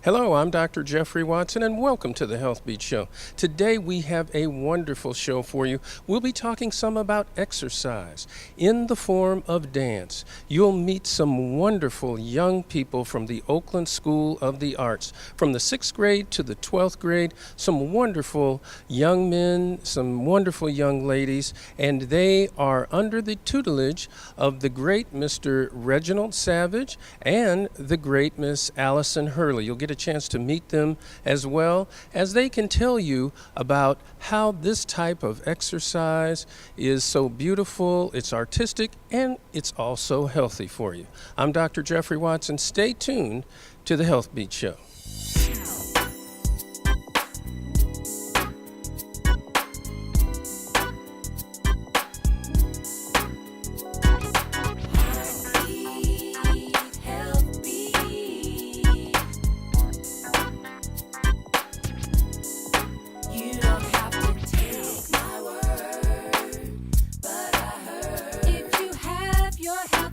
Hello, I'm Dr. Jeffrey Watson, and welcome to the Healthbeat Show. Today we have a wonderful show for you. We'll be talking some about exercise in the form of dance. You'll meet some wonderful young people from the Oakland School of the Arts, from the 6th grade to the 12th grade, some wonderful young men, some wonderful young ladies, and they are under the tutelage of the great Mr. Reginald Savage and the great Miss Allison Hurley. You'll get a chance to meet them as well, as they can tell you about how this type of exercise is so beautiful, it's artistic, and it's also healthy for you. I'm Dr. Jeffrey Watson. Stay tuned to the Healthbeat Show.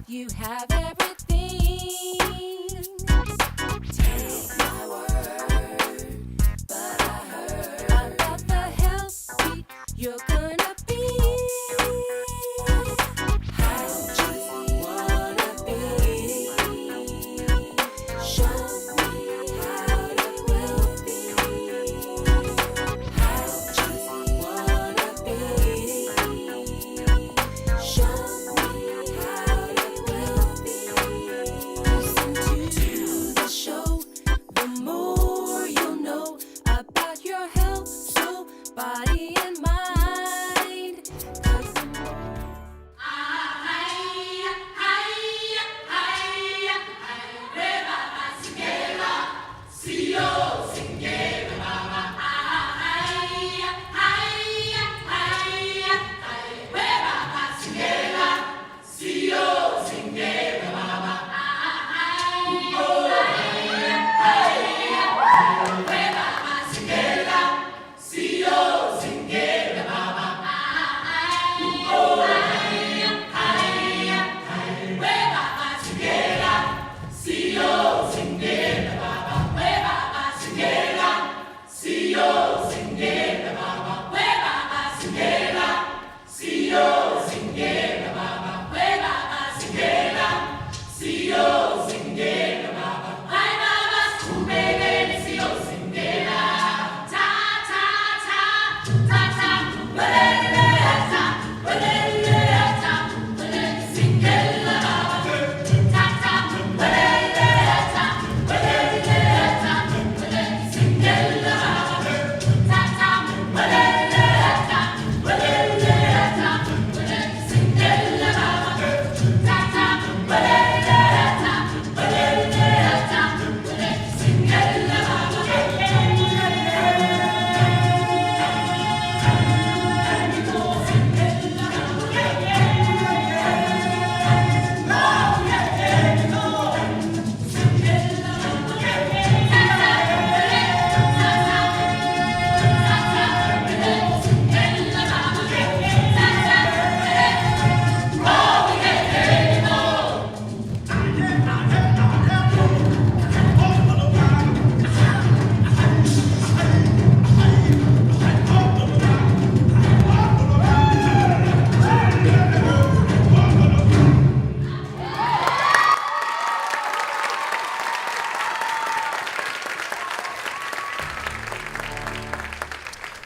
You have everything. Take my word, but I heard about the healthy you're gonna be. How you wanna be? Show me how you will be. How you wanna be? Show me how you will be. Listen to the show, the more you'll know about your health, soul, body, and mind. 'Cause the more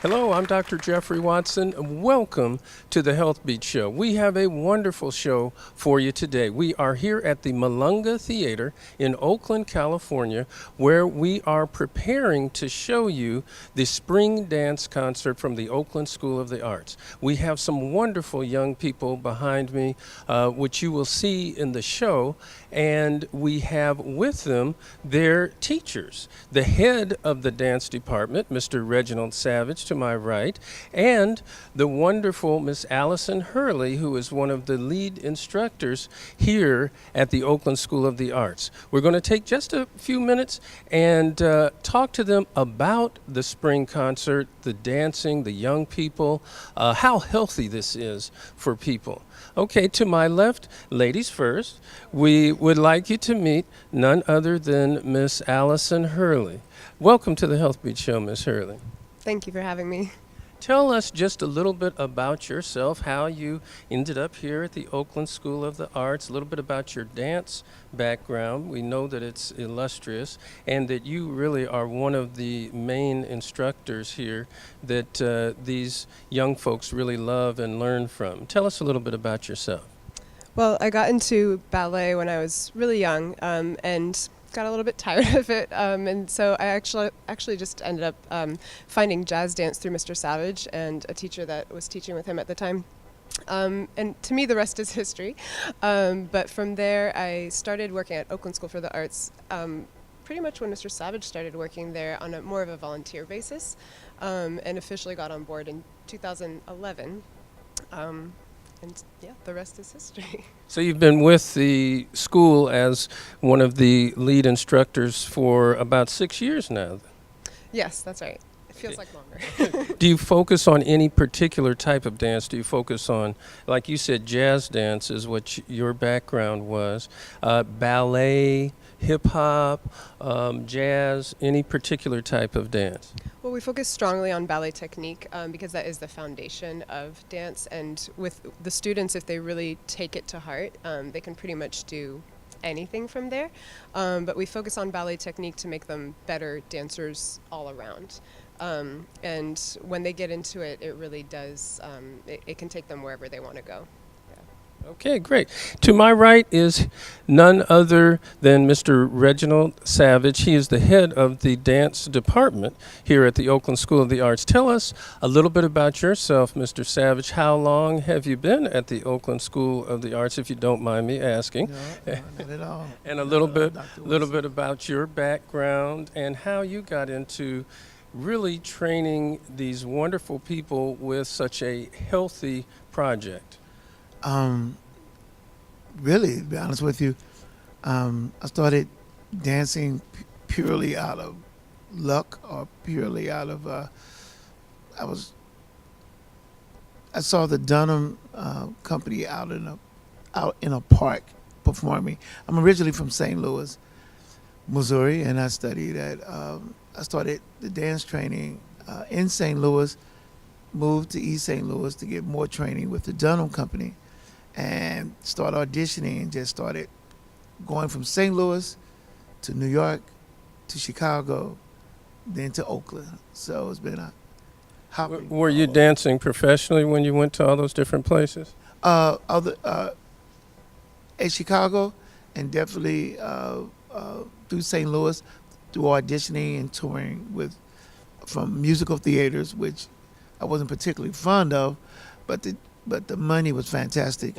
Hello, I'm Dr. Jeffrey Watson, and welcome to the Healthbeat Show. We have a wonderful show for you today. We are here at the Malunga Theater in Oakland, California, where we are preparing to show you the spring dance concert from the Oakland School of the Arts. We have some wonderful young people behind me, which you will see in the show, and we have with them their teachers. The head of the dance department, Mr. Reginald Savage, to my right, and the wonderful Miss Allison Hurley, who is one of the lead instructors here at the Oakland School of the Arts. We're going to take just a few minutes and talk to them about the spring concert, the dancing, the young people, how healthy this is for people. Okay, to my left, ladies first, we would like you to meet none other than Miss Allison Hurley. Welcome to the Healthbeat Show, Miss Hurley. Thank you for having me. Tell us just a little bit about yourself, how you ended up here at the Oakland School of the Arts, a little bit about your dance background. We know that it's illustrious and that you really are one of the main instructors here that these young folks really love and learn from. Tell us a little bit about yourself. Well, I got into ballet when I was really young and got a little bit tired of it. And so I actually just ended up finding jazz dance through Mr. Savage and a teacher that was teaching with him at the time. And to me, the rest is history. But from there, I started working at Oakland School for the Arts pretty much when Mr. Savage started working there on more of a volunteer basis, and officially got on board in 2011. And yeah, the rest is history. So you've been with the school as one of the lead instructors for about 6 years now. Yes, that's right. It feels like longer. Do you focus on any particular type of dance? Do you focus on, like you said, jazz dance is what your background was, ballet, hip-hop, jazz, any particular type of dance? Well, we focus strongly on ballet technique because that is the foundation of dance. And with the students, if they really take it to heart, they can pretty much do anything from there. But we focus on ballet technique to make them better dancers all around. And when they get into it, it really does, it can take them wherever they want to go. Okay, great. To my right is none other than Mr. Reginald Savage. He is the head of the dance department here at the Oakland School of the Arts. Tell us a little bit about yourself, Mr. Savage. How long have you been at the Oakland School of the Arts, if you don't mind me asking? No, not at all. And a little bit about your background and how you got into really training these wonderful people with such a healthy project. Really, to be honest with you, I started dancing purely out of luck or purely out of, I saw the Dunham company out in a park performing. I'm originally from St. Louis, Missouri, and I studied I started the dance training in St. Louis, moved to East St. Louis to get more training with the Dunham company, and started auditioning and just started going from St. Louis to New York to Chicago, then to Oakland. So it's been a hopping. Were you dancing professionally when you went to all those different places? At Chicago, and definitely through St. Louis, through auditioning and touring from musical theaters, which I wasn't particularly fond of, but the money was fantastic.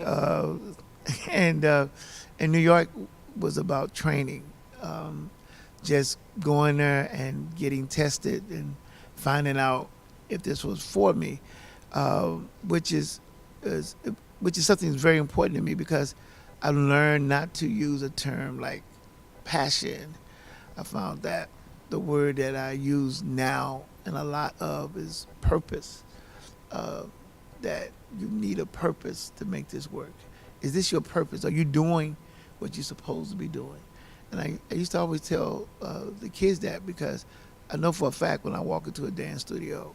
And New York was about training, just going there and getting tested and finding out if this was for me, which is something that's very important to me because I learned not to use a term like passion. I found that the word that I use now and a lot of is purpose. That you need a purpose to make this work. Is this your purpose? Are you doing what you're supposed to be doing? And I used to always tell the kids that because I know for a fact when I walk into a dance studio,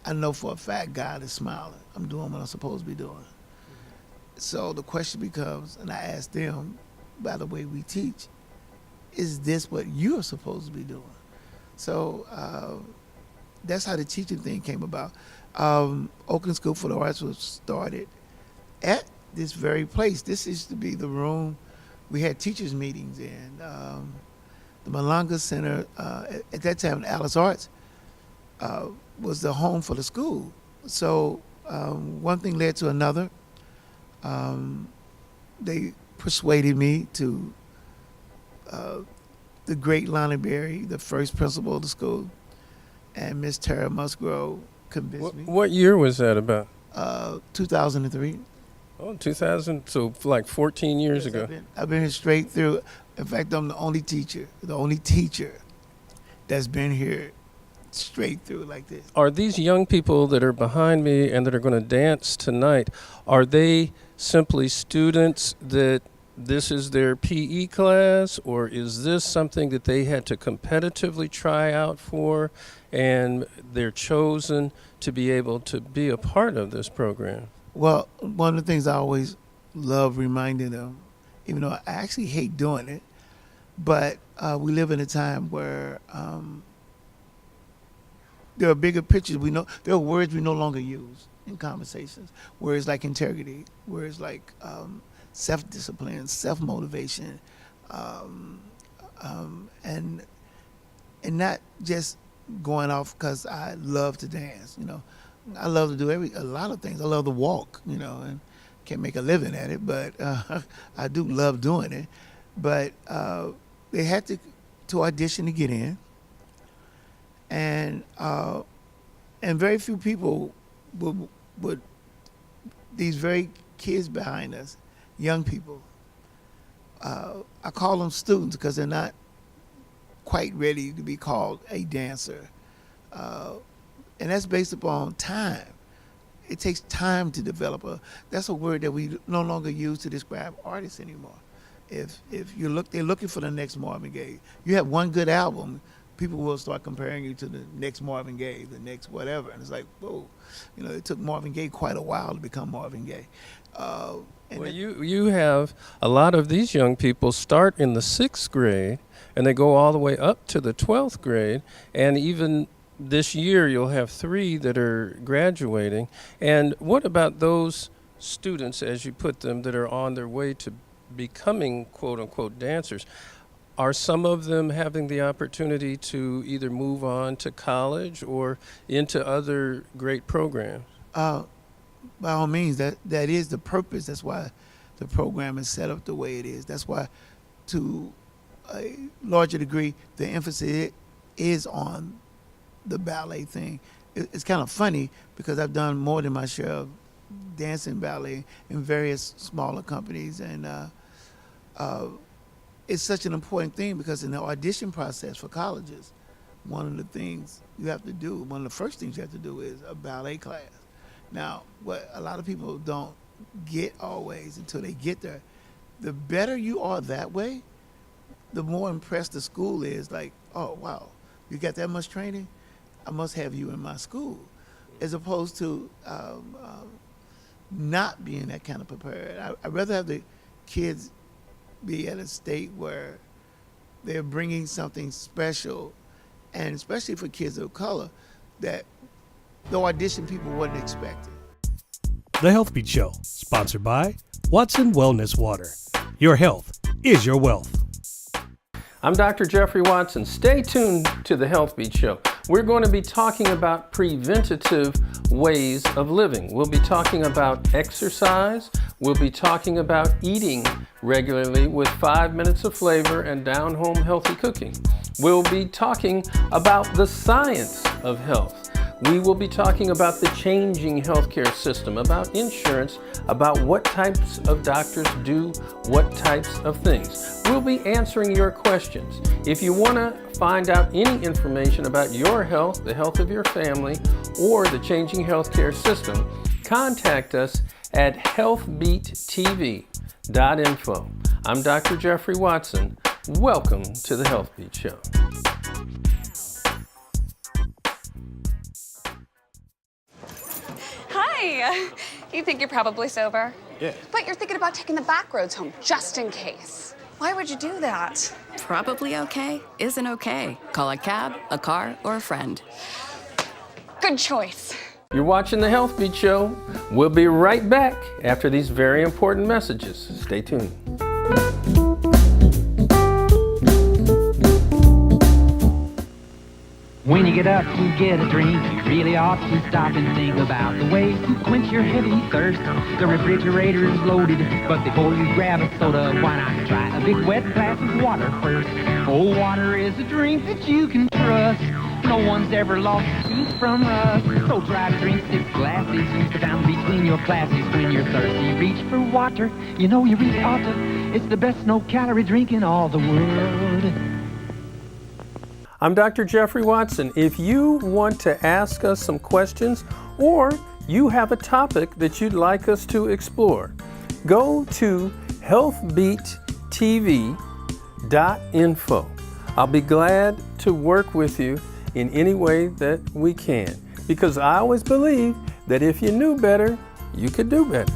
I know for a fact God is smiling. I'm doing what I'm supposed to be doing. Mm-hmm. So the question becomes, and I ask them, by the way we teach, is this what you're supposed to be doing? So that's how the teaching thing came about. Oakland School for the Arts was started at this very place. This used to be the room we had teachers meetings in. The Malanga Center, at that time, Alice Arts, was the home for the school. So one thing led to another. They persuaded me to the great Lonnie Berry, the first principal of the school, and Miss Tara Musgrove convinced me. What year was that about? 2003. Oh, 2000, so like 14 years Yes, ago. I've been here straight through. In fact, I'm the only teacher that's been here straight through like this. Are these young people that are behind me and that are going to dance tonight, are they simply students that this is their PE class, or is this something that they had to competitively try out for and they're chosen to be able to be a part of this program? Well, one of the things I always love reminding them, even though I actually hate doing it, but we live in a time where there are bigger pictures. We know there are words we no longer use in conversations. Words like integrity, words like self-discipline, self-motivation, and not just going off because I love to dance. You know, I love to do a lot of things. I love to walk. You know, and can't make a living at it, but I do love doing it. But they had to audition to get in, and very few people would these very kids behind us, young people. I call them students because they're not quite ready to be called a dancer, and that's based upon time. It takes time to develop that's a word that we no longer use to describe artists anymore. If they're looking for the next Marvin Gaye. You have one good album, people will start comparing you to the next Marvin Gaye, the next whatever, and it's like, whoa, you know, it took Marvin Gaye quite a while to become Marvin Gaye. Well, you have a lot of these young people start in the 6th grade and they go all the way up to the 12th grade, and even this year you'll have 3 that are graduating. And what about those students, as you put them, that are on their way to becoming quote-unquote dancers? Are some of them having the opportunity to either move on to college or into other great programs? By all means, that is the purpose. That's why the program is set up the way it is. That's why, to a larger degree, the emphasis is on the ballet thing. It's kind of funny because I've done more than my share of dancing ballet in various smaller companies, and it's such an important thing because in the audition process for colleges, one of the things you have to do, one of the first things you have to do is a ballet class. Now, what a lot of people don't get always until they get there, the better you are that way, the more impressed the school is. Like, oh, wow, you got that much training? I must have you in my school. As opposed to not being that kind of prepared. I'd rather have the kids be at a state where they're bringing something special, and especially for kids of color, that the audition people wasn't expecting. The Healthbeat Show, sponsored by Watson Wellness Water. Your health is your wealth. I'm Dr. Jeffrey Watson. Stay tuned to the Healthbeat Show. We're going to be talking about preventative ways of living. We'll be talking about exercise. We'll be talking about eating regularly with 5 minutes of flavor and down-home healthy cooking. We'll be talking about the science of health. We will be talking about the changing healthcare system, about insurance, about what types of doctors do what types of things. We'll be answering your questions. If you want to find out any information about your health, the health of your family, or the changing healthcare system, contact us at healthbeattv.info. I'm Dr. Jeffrey Watson. Welcome to the Healthbeat Show. Hi. You think you're probably sober? Yeah. But you're thinking about taking the back roads home just in case. Why would you do that? Probably okay isn't okay. Call a cab, a car, or a friend. Good choice. You're watching the Healthbeat Show. We'll be right back after these very important messages. Stay tuned. When you get up to get a drink, you really ought to stop and think about the way to quench your heavy thirst. The refrigerator's loaded, but before you grab a soda, why not try a big wet glass of water first? Oh, water is a drink that you can trust. No one's ever lost a tooth from rust. So try to drink 6 glasses. Use the fountain between your classes. When you're thirsty, reach for water. You know you really ought to. It's the best no-calorie drink in all the world. I'm Dr. Jeffrey Watson. If you want to ask us some questions or you have a topic that you'd like us to explore, go to healthbeattv.info. I'll be glad to work with you in any way that we can, because I always believe that if you knew better, you could do better.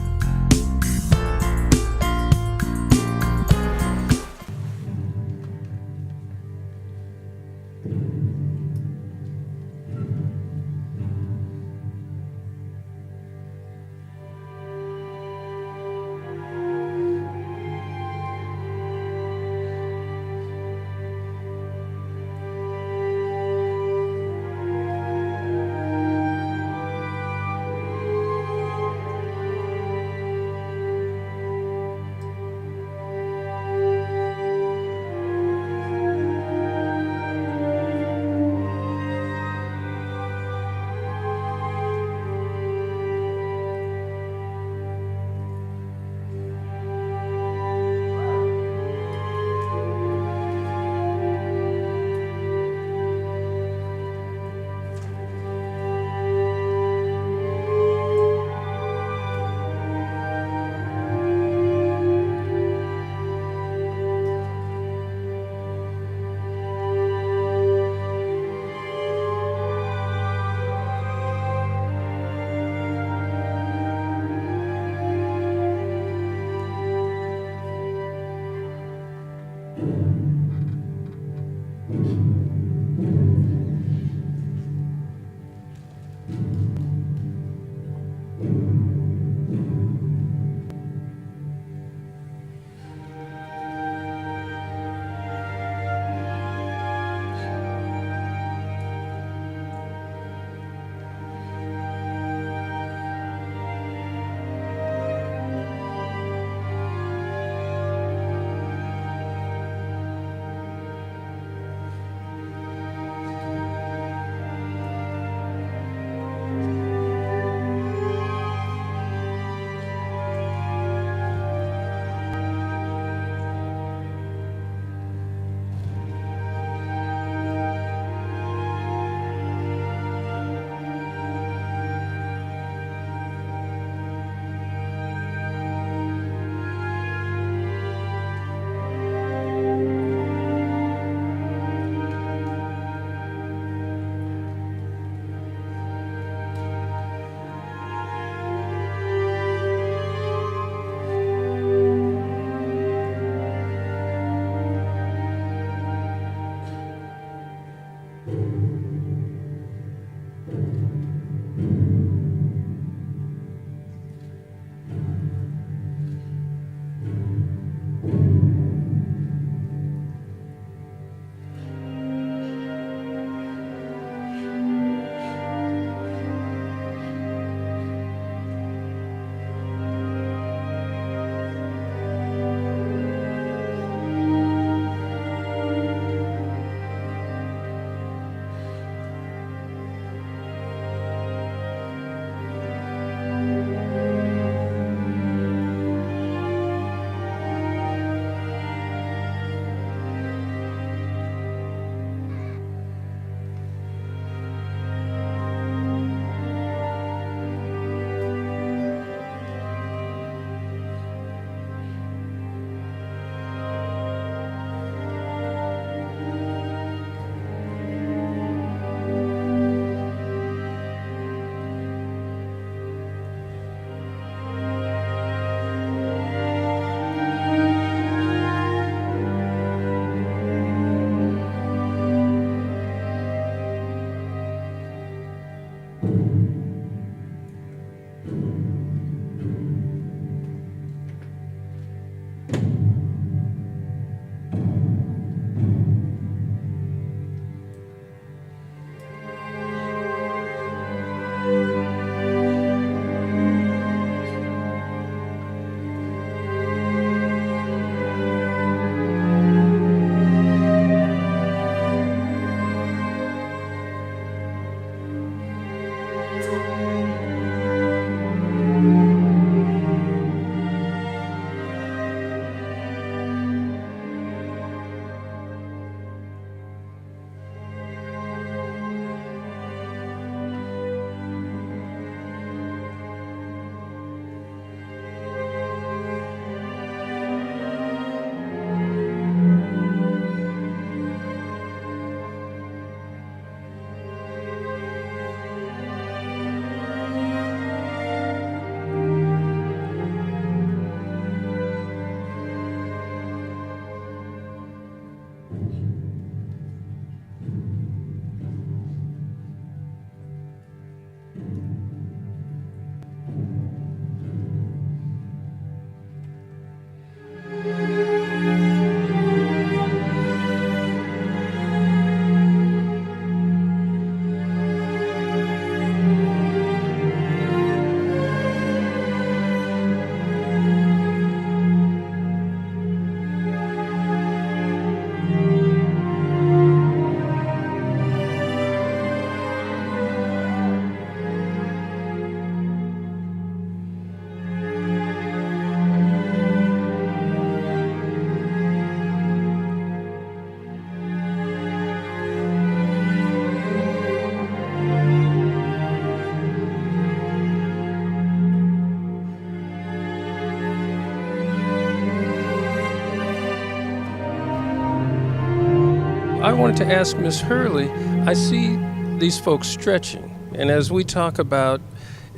wanted to ask Miss Hurley, I see these folks stretching, and as we talk about,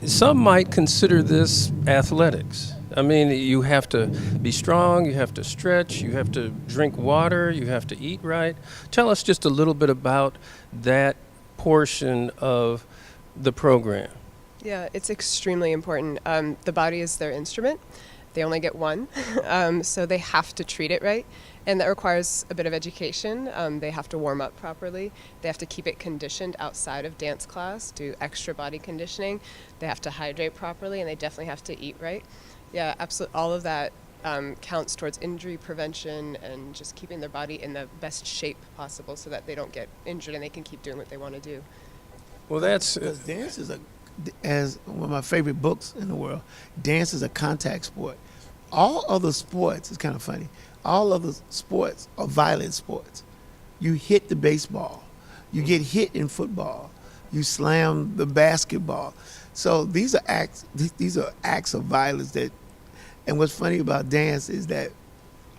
some might consider this athletics. I mean, you have to be strong, you have to stretch, you have to drink water, you have to eat right. Tell us just a little bit about that portion of the program. Yeah, it's extremely important. The body is their instrument. They only get one, so they have to treat it right, and that requires a bit of education. They have to warm up properly. They have to keep it conditioned outside of dance class, do extra body conditioning. They have to hydrate properly, and they definitely have to eat right. Yeah, absolutely. All of that counts towards injury prevention and just keeping their body in the best shape possible so that they don't get injured and they can keep doing what they want to do. Well, that's Because dance is as one of my favorite books in the world, dance is a contact sport. All other sports, it's kind of funny, all other sports are violent sports. You hit the baseball, you get hit in football, you slam the basketball. So these are acts of violence that, and what's funny about dance is that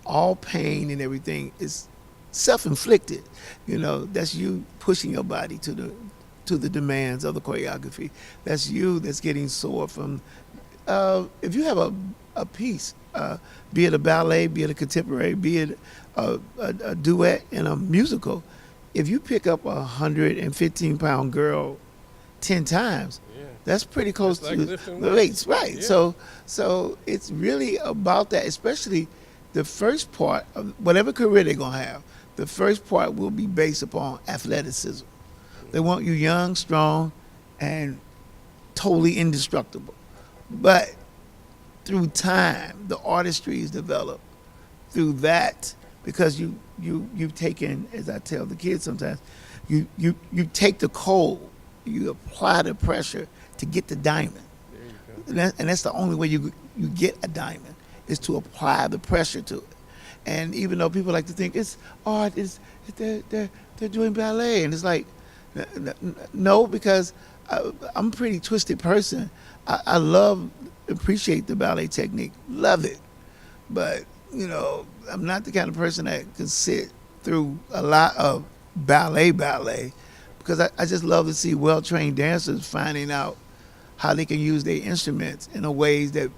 all pain and everything is self-inflicted. You know, that's you pushing your body to the demands of the choreography. That's you that's getting sore from, if you have a piece, be it a ballet, be it a contemporary, be it a duet in a musical, if you pick up a 115-pound girl 10 times, that's pretty close That's like to lifting the weights, right? Yeah. So it's really about that, especially the first part of whatever career they're gonna have. The first part will be based upon athleticism. They want you young, strong, and totally indestructible. But through time, the artistry is developed through that, because you've taken, as I tell the kids sometimes, you take the coal, you apply the pressure to get the diamond. There you go. And that's the only way you get a diamond, is to apply the pressure to it. And even though people like to think it's art, they're doing ballet, and it's like, no, because I'm a pretty twisted person. I appreciate the ballet technique, love it, but you know, I'm not the kind of person that can sit through a lot of ballet, because I just love to see well-trained dancers finding out how they can use their instruments in a ways that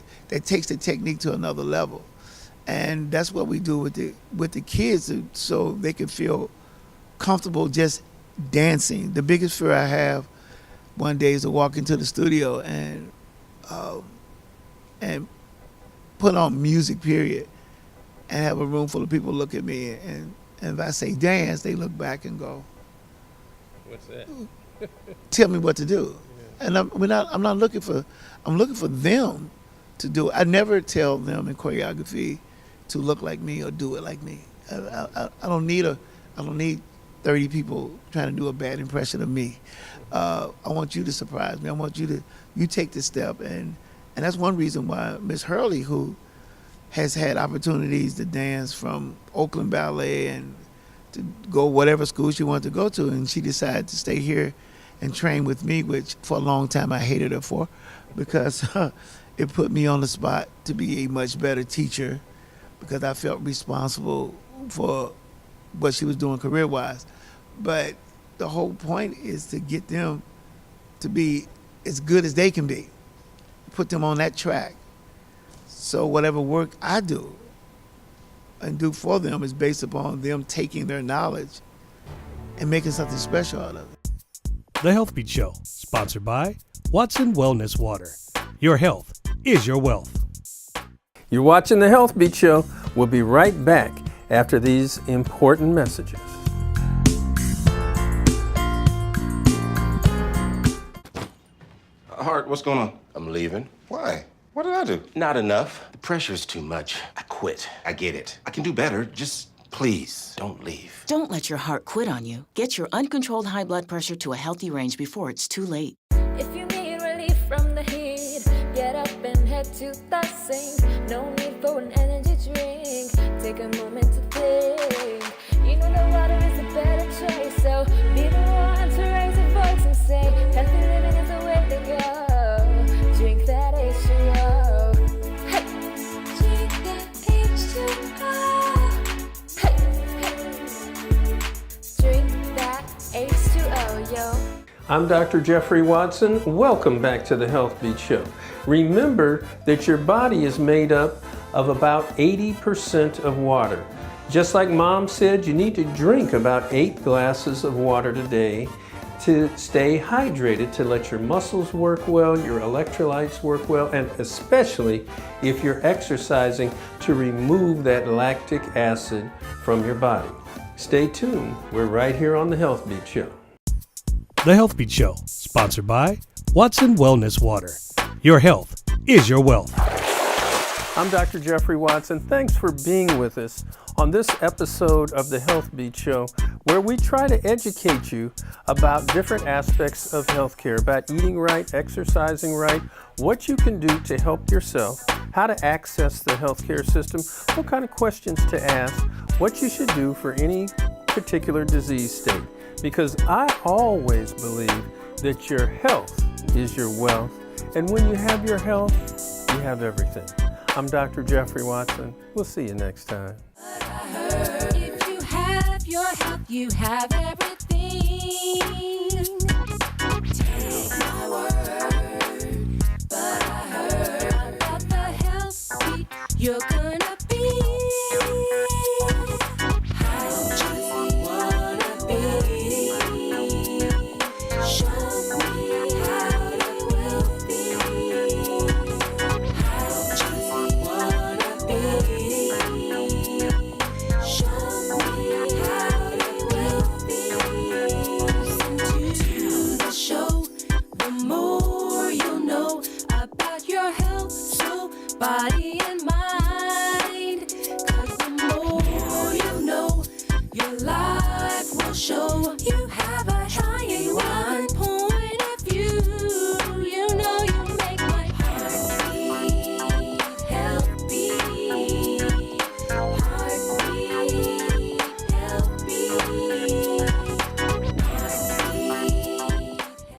takes the technique to another level. And that's what we do with the kids, so they can feel comfortable just dancing. The biggest fear I have one day is to walk into the studio and put on music, period, and have a room full of people look at me, and if I say dance, they look back and go, What's that? tell me what to do. And I'm not looking for, I'm looking for them to do it. I never tell them in choreography to look like me or do it like me. I don't need 30 people trying to do a bad impression of me. I want you to surprise me. I want you take this step, and that's one reason why Miss Hurley, who has had opportunities to dance from Oakland Ballet and to go whatever school she wanted to go to, and she decided to stay here and train with me, which for a long time I hated her for, because it put me on the spot to be a much better teacher, because I felt responsible for what she was doing career-wise. But the whole point is to get them to be as good as they can be, put them on that track. So whatever work I do and do for them is based upon them taking their knowledge and making something special out of it. The Healthbeat Show, sponsored by Watson Wellness Water. Your health is your wealth. You're watching the Healthbeat Show. We'll be right back after these important messages. Hart, what's going on? I'm leaving. Why? What did I do? Not enough. The pressure's too much. I quit. I get it. I can do better. Just please don't leave. Don't let your heart quit on you. Get your uncontrolled high blood pressure to a healthy range before it's too late. If you need relief from the heat, get up and head to the sink. No need for an energy drink. Take a moment to think. You know that water is a better choice, so be the one to raise your voice and say, healthy living is the way to go. Drink that H2O. Hey, drink that H2O. Hey, hey. Drink Yo. I'm Dr. Jeffrey Watson. Welcome back to the Healthbeat Show. Remember that your body is made up of about 80% of water. Just like Mom said, you need to drink about 8 glasses of water today to stay hydrated, to let your muscles work well, your electrolytes work well, and especially if you're exercising, to remove that lactic acid from your body. Stay tuned. We're right here on the Healthbeat Show. The Healthbeat Show, sponsored by Watson Wellness Water. Your health is your wealth. I'm Dr. Jeffrey Watson. Thanks for being with us on this episode of the Healthbeat Show, where we try to educate you about different aspects of healthcare, about eating right, exercising right, what you can do to help yourself, how to access the healthcare system, what kind of questions to ask, what you should do for any particular disease state. Because I always believe that your health is your wealth, and when you have your health, you have everything. I'm Dr. Jeffrey Watson. We'll see you next time. If you have your health, you have everything. Take my word, but I heard about the Healthbeat you're gonna be. How do you wanna be? Show me how you will be. How do you wanna be? Show me how you will be. Listen to the show. The more you'll know about your health, so body and mind. 'Cause the more you know, your life will show you how.